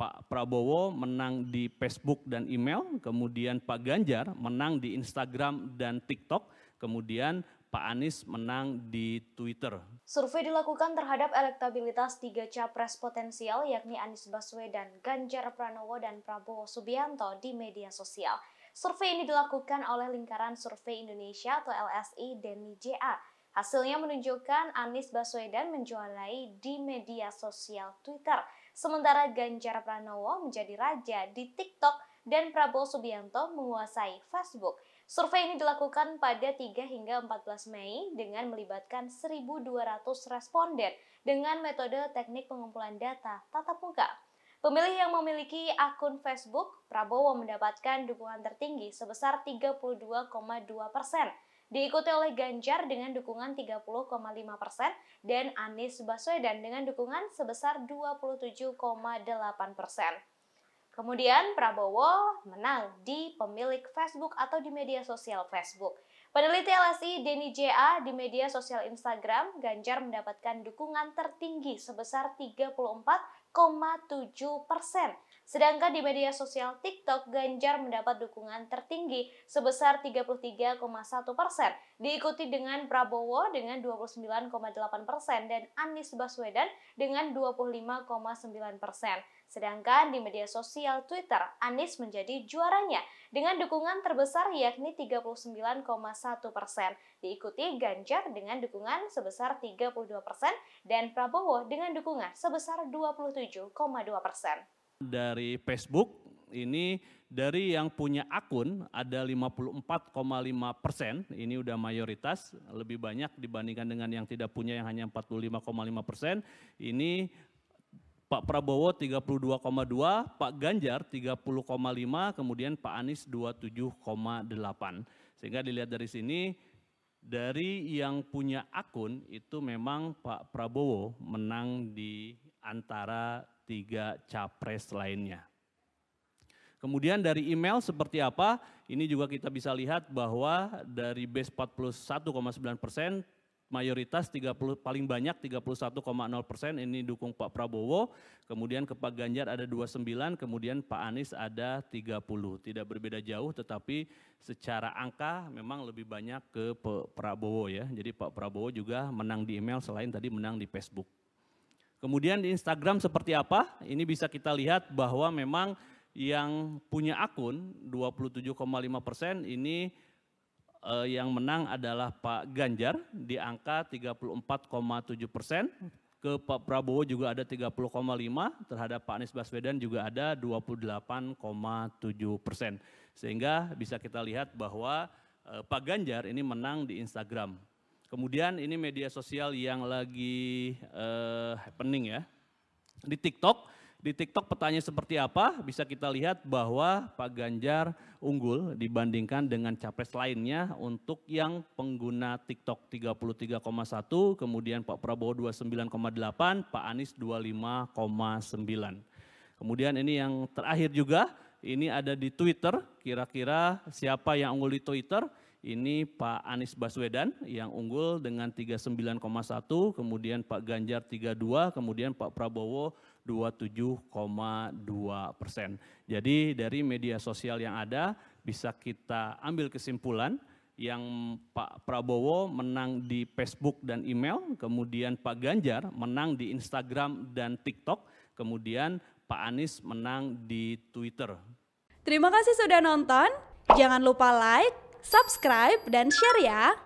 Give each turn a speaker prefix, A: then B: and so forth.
A: Pak Prabowo menang di Facebook dan email, kemudian Pak Ganjar menang di Instagram dan TikTok, kemudian Pak Anies menang di Twitter.
B: Survei dilakukan terhadap elektabilitas 3 capres potensial yakni Anies Baswedan, Ganjar Pranowo, dan Prabowo Subianto di media sosial. Survei ini dilakukan oleh Lingkaran Survei Indonesia atau LSI Deni JA. Hasilnya menunjukkan Anies Baswedan menjuarai di media sosial Twitter, sementara Ganjar Pranowo menjadi raja di TikTok dan Prabowo Subianto menguasai Facebook. Survei ini dilakukan pada 3 hingga 14 Mei dengan melibatkan 1.200 responden dengan metode teknik pengumpulan data tatap muka. Pemilih yang memiliki akun Facebook, Prabowo mendapatkan dukungan tertinggi sebesar 32,2%, diikuti oleh Ganjar dengan dukungan 30,5% dan Anies Baswedan dengan dukungan sebesar 27,8%. Kemudian Prabowo menang di pemilik Facebook atau di media sosial Facebook. Peneliti LSI Deni JA di media sosial Instagram, Ganjar mendapatkan dukungan tertinggi sebesar 34,7%. Sedangkan di media sosial TikTok, Ganjar mendapat dukungan tertinggi sebesar 33,1%, diikuti dengan Prabowo dengan 29,8% dan Anies Baswedan dengan 25,9%. Sedangkan di media sosial Twitter, Anies menjadi juaranya dengan dukungan terbesar yakni 39,1%, diikuti Ganjar dengan dukungan sebesar 32% dan Prabowo dengan dukungan sebesar 27,2%.
A: Dari Facebook ini dari yang punya akun ada 54,5%, ini udah mayoritas, lebih banyak dibandingkan dengan yang tidak punya yang hanya 45,5%. Ini Pak Prabowo 32,2, Pak Ganjar 30,5, kemudian Pak Anies 27,8. Sehingga dilihat dari sini, dari yang punya akun itu memang Pak Prabowo menang di antara 3 capres lainnya. Kemudian dari email seperti apa? Ini juga kita bisa lihat bahwa dari base 41,9%, mayoritas paling banyak 31,0% ini dukung Pak Prabowo, kemudian ke Pak Ganjar ada 29, kemudian Pak Anies ada 30. Tidak berbeda jauh tetapi secara angka memang lebih banyak ke Prabowo ya. Jadi Pak Prabowo juga menang di email selain tadi menang di Facebook. Kemudian di Instagram seperti apa? Ini bisa kita lihat bahwa memang yang punya akun 27,5% ini yang menang adalah Pak Ganjar di angka 34,7%, ke Pak Prabowo juga ada 30,5%, terhadap Pak Anies Baswedan juga ada 28,7%. Sehingga bisa kita lihat bahwa Pak Ganjar ini menang di Instagram. Kemudian ini media sosial yang lagi happening ya. Di TikTok petanya seperti apa? Bisa kita lihat bahwa Pak Ganjar unggul dibandingkan dengan capres lainnya untuk yang pengguna TikTok 33,1, kemudian Pak Prabowo 29,8, Pak Anies 25,9. Kemudian ini yang terakhir juga, ini ada di Twitter, kira-kira siapa yang unggul di Twitter? Ini Pak Anies Baswedan yang unggul dengan 39,1, kemudian Pak Ganjar 32, kemudian Pak Prabowo 27,2%. Jadi dari media sosial yang ada bisa kita ambil kesimpulan yang Pak Prabowo menang di Facebook dan email, kemudian Pak Ganjar menang di Instagram dan TikTok, kemudian Pak Anies menang di Twitter.
C: Terima kasih sudah nonton, jangan lupa like, subscribe, dan share ya.